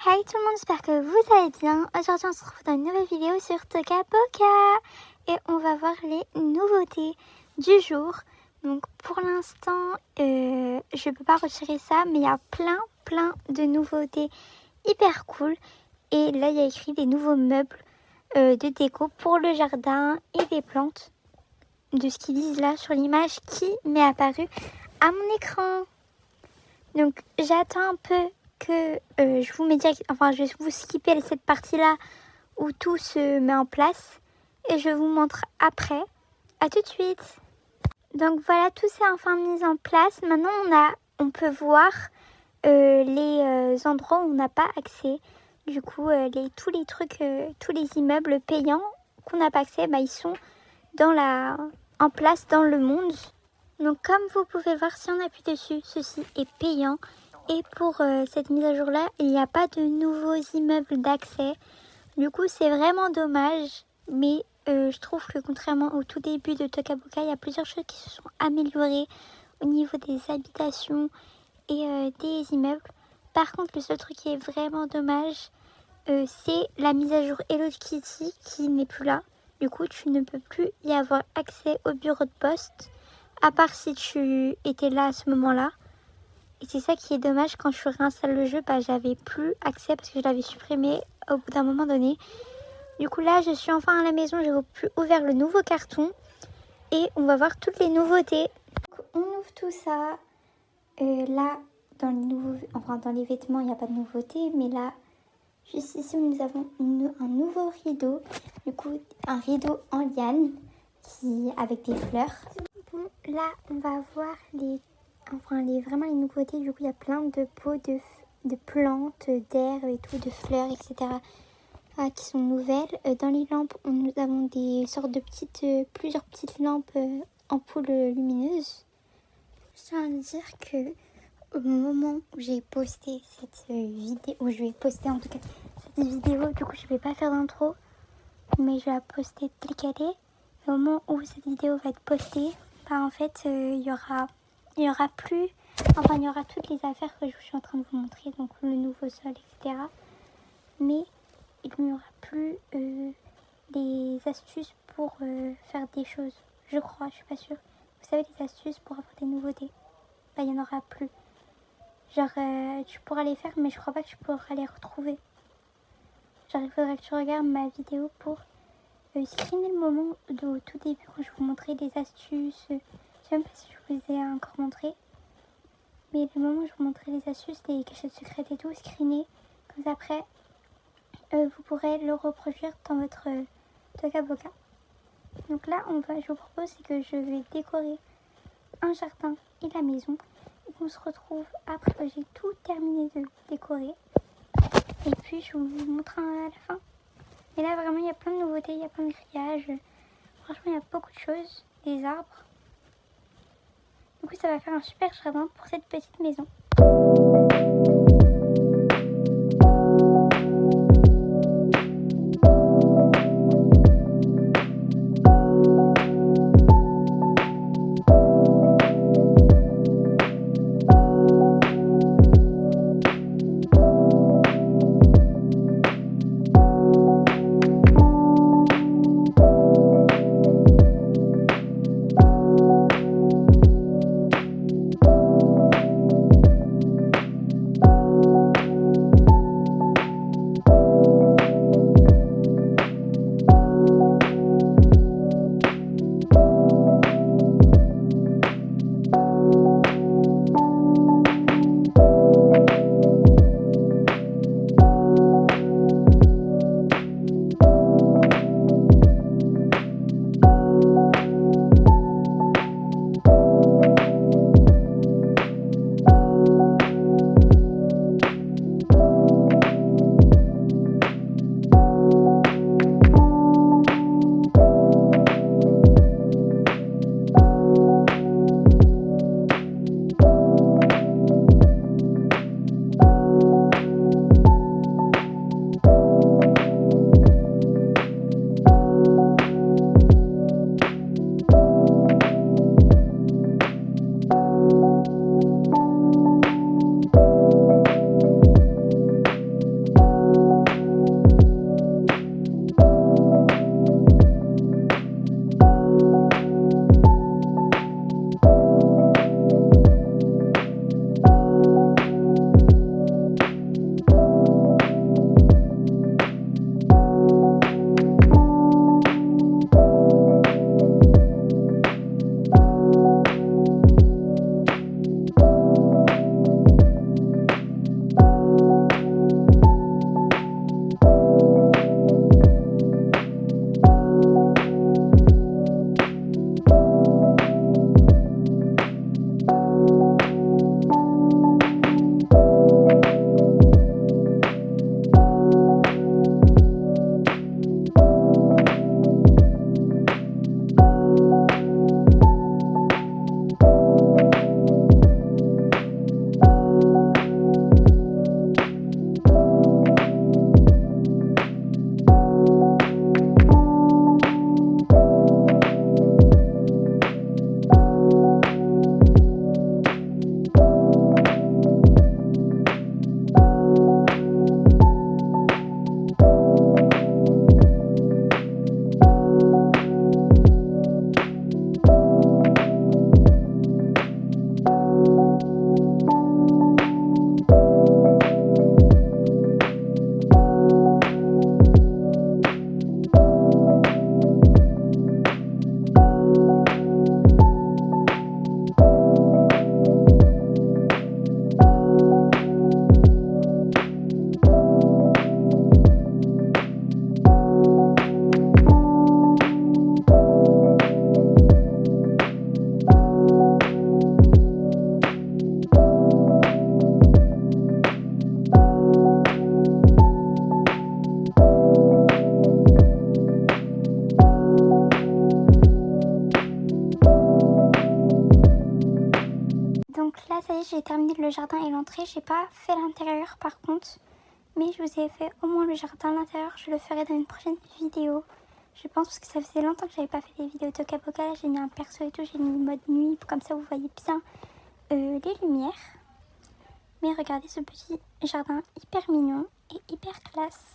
Hey tout le monde, j'espère que vous allez bien. Aujourd'hui on se retrouve dans une nouvelle vidéo sur Toca Boca et on va voir les nouveautés du jour. Donc pour l'instant je peux pas retirer ça, mais il y a plein de nouveautés hyper cool. Et là il y a écrit des nouveaux meubles de déco pour le jardin et des plantes, de ce qu'ils disent là sur l'image qui m'est apparue à mon écran. Donc j'attends un peu que je vous mets direct, enfin je vais vous skipper cette partie-là où tout se met en place et je vous montre après. À tout de suite. Donc voilà, tout s'est enfin mis en place. Maintenant on peut voir les endroits où on n'a pas accès. Du coup tous les trucs, tous les immeubles payants qu'on n'a pas accès, ils sont en place dans le monde. Donc comme vous pouvez voir, si on appuie dessus, ceci est payant. Et pour cette mise à jour là, il n'y a pas de nouveaux immeubles d'accès. Du coup c'est vraiment dommage. Mais je trouve que contrairement au tout début de Toca Boca, il y a plusieurs choses qui se sont améliorées au niveau des habitations et des immeubles. Par contre le seul truc qui est vraiment dommage, c'est la mise à jour Hello Kitty qui n'est plus là. Du coup tu ne peux plus y avoir accès au bureau de poste, à part si tu étais là à ce moment-là. Et c'est ça qui est dommage, quand je réinstalle le jeu, j'avais plus accès parce que je l'avais supprimé au bout d'un moment donné. Du coup là je suis enfin à la maison, j'ai ouvert le nouveau carton et on va voir toutes les nouveautés. Donc, on ouvre tout ça. Là dans les vêtements il n'y a pas de nouveauté, mais là juste ici nous avons un nouveau rideau. Du coup un rideau en liane avec des fleurs. Bon, là on va voir vraiment les nouveautés. Du coup il y a plein de pots de plantes, d'herbes et tout, de fleurs, etc. Qui sont nouvelles. Dans les lampes nous avons des sortes de plusieurs petites lampes ampoules lumineuses. Je tiens à dire que au moment où j'ai posté cette vidéo, où je vais poster en tout cas cette vidéo, du coup je vais pas faire d'intro, mais je vais la poster telle qu'elle est. Et au moment où cette vidéo va être postée, en fait il y aura plus, il y aura toutes les affaires que je suis en train de vous montrer, donc le nouveau sol, etc. Mais il n'y aura plus des astuces pour faire des choses, je crois, je suis pas sûre. Vous savez, les astuces pour avoir des nouveautés, il n'y en aura plus. Genre tu pourras les faire, mais je crois pas que tu pourras les retrouver. Genre il faudra que tu regardes ma vidéo pour screener le moment au tout début quand je vous montrais des astuces. Je sais même pas si je vous ai encore montré, mais le moment où je vous montrais les astuces, les cachettes secrètes et tout, screener. Comme ça après vous pourrez le reproduire dans votre Toca Boca. Donc là je vous propose, c'est que je vais décorer un jardin et la maison. Et on se retrouve après que j'ai tout terminé de décorer. Et puis je vous montre à la fin. Et là vraiment il y a plein de nouveautés, il y a plein de grillages. Franchement il y a beaucoup de choses, des arbres. Du coup ça va faire un super jardin pour cette petite maison. le jardin et l'entrée. J'ai pas fait l'intérieur par contre. Mais je vous ai fait au moins le jardin, l'intérieur. Je le ferai dans une prochaine vidéo. Je pense parce que ça faisait longtemps que j'avais pas fait des vidéos Toca Boca. Là j'ai mis un perso et tout. J'ai mis mode nuit. Comme ça vous voyez bien les lumières. Mais regardez ce petit jardin hyper mignon et hyper classe.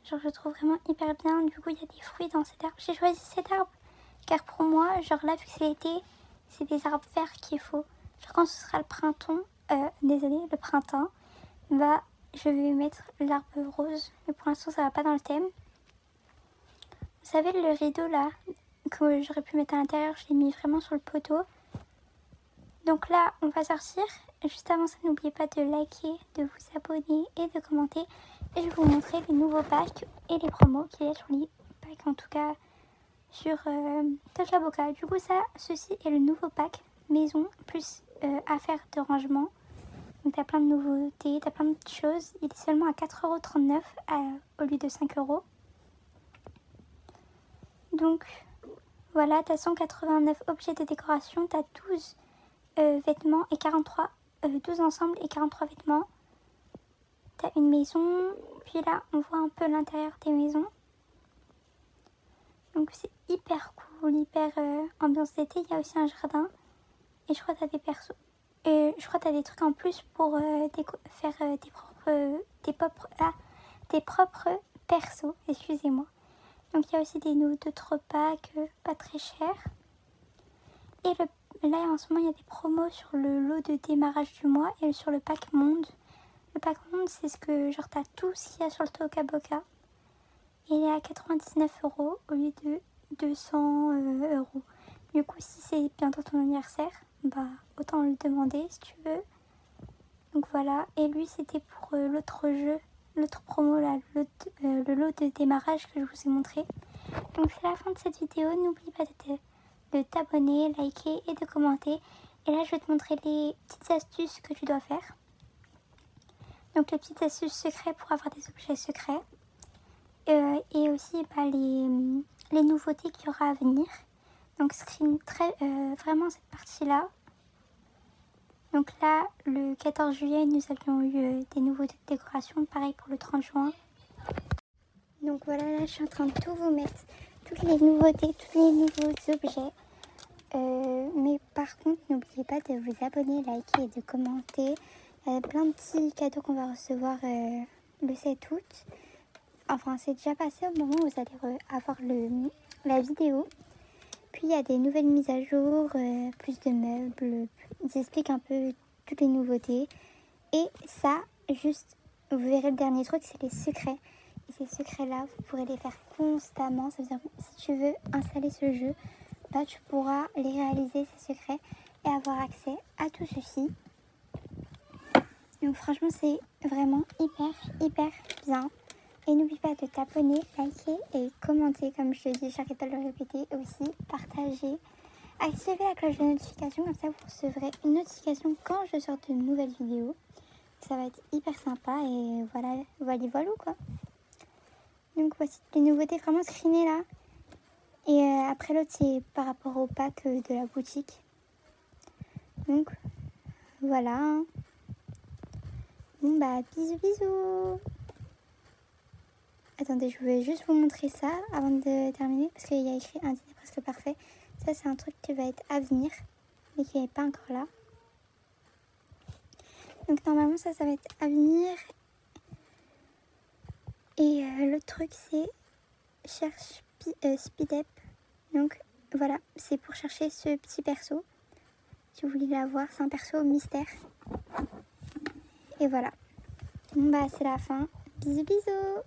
Genre je le trouve vraiment hyper bien. Du coup il y a des fruits dans cet arbre. J'ai choisi cet arbre car pour moi, genre là vu que c'est l'été, c'est des arbres verts qu'il faut. Genre quand ce sera le printemps, le printemps, bah je vais mettre l'arbre rose. Mais pour l'instant ça va pas dans le thème. Vous savez le rideau là que j'aurais pu mettre à l'intérieur, je l'ai mis vraiment sur le poteau. Donc là, on va sortir. Juste avant ça, n'oubliez pas de liker, de vous abonner et de commenter. Et je vais vous montrer les nouveaux packs et les promos qu'il y a sur les packs, en tout cas sur Toca Boca. Du coup, ceci est le nouveau pack maison plus affaires de rangement. Donc, tu as plein de nouveautés, tu as plein de choses. Il est seulement à 4,39 € au lieu de 5 €. Donc, voilà, tu as 189 objets de décoration, tu as 12 vêtements et 12 ensembles et 43 vêtements. T'as une maison, puis là on voit un peu l'intérieur des maisons. Donc c'est hyper cool, hyper ambiance d'été. Il y a aussi un jardin et je crois que t'as des persos. Et je crois que t'as des trucs en plus pour faire tes propres persos, excusez-moi. Donc il y a aussi d'autres packs pas très chers. Et là, en ce moment, il y a des promos sur le lot de démarrage du mois et sur le pack monde. Le pack monde, c'est ce que, genre, t'as tout ce qu'il y a sur le Toca Boca. Et il est à 99 € au lieu de 200 €. Du coup, si c'est bientôt ton anniversaire, bah, autant le demander si tu veux. Donc voilà. Et lui, c'était pour l'autre jeu, l'autre promo, là, le lot de démarrage que je vous ai montré. Donc c'est la fin de cette vidéo. N'oublie pas de t'abonner, liker et de commenter. Et là, je vais te montrer les petites astuces que tu dois faire. Donc les petites astuces secrets pour avoir des objets secrets. Et aussi les nouveautés qu'il y aura à venir. Donc screen vraiment cette partie-là. Donc là, le 14 juillet, nous avions eu des nouveautés de décoration. Pareil pour le 30 juin. Donc voilà, là, je suis en train de tout vous mettre. Toutes les nouveautés, tous les nouveaux objets. Mais par contre, n'oubliez pas de vous abonner, liker et de commenter. Il y a plein de petits cadeaux qu'on va recevoir le 7 août. Enfin, c'est déjà passé au moment où vous allez avoir la vidéo. Puis, il y a des nouvelles mises à jour, plus de meubles. Ils expliquent un peu toutes les nouveautés. Et ça, juste, vous verrez le dernier truc, c'est les secrets. Et ces secrets-là, vous pourrez les faire constamment. Ça veut dire que si tu veux installer ce jeu, bah, tu pourras les réaliser, ces secrets, et avoir accès à tout ceci. Donc franchement, c'est vraiment hyper bien. Et n'oublie pas de t'abonner, liker et commenter, comme je te dis, j'arrête pas de le répéter. Et aussi, partager. Activez la cloche de notification, comme ça vous recevrez une notification quand je sors de nouvelles vidéos. Ça va être hyper sympa et voilà quoi. Donc voici les nouveautés vraiment screenées là. Et après l'autre c'est par rapport au pack de la boutique. Donc voilà. Bon bah bisous. Attendez, je vais juste vous montrer ça avant de terminer parce qu'il y a écrit un dîner presque parfait. Ça c'est un truc qui va être à venir mais qui n'est pas encore là. Donc normalement ça va être à venir. Et l'autre truc c'est cherche Speed Up. Donc voilà, c'est pour chercher ce petit perso. Si vous voulez l'avoir, c'est un perso mystère. Et voilà. Bon bah c'est la fin. Bisous.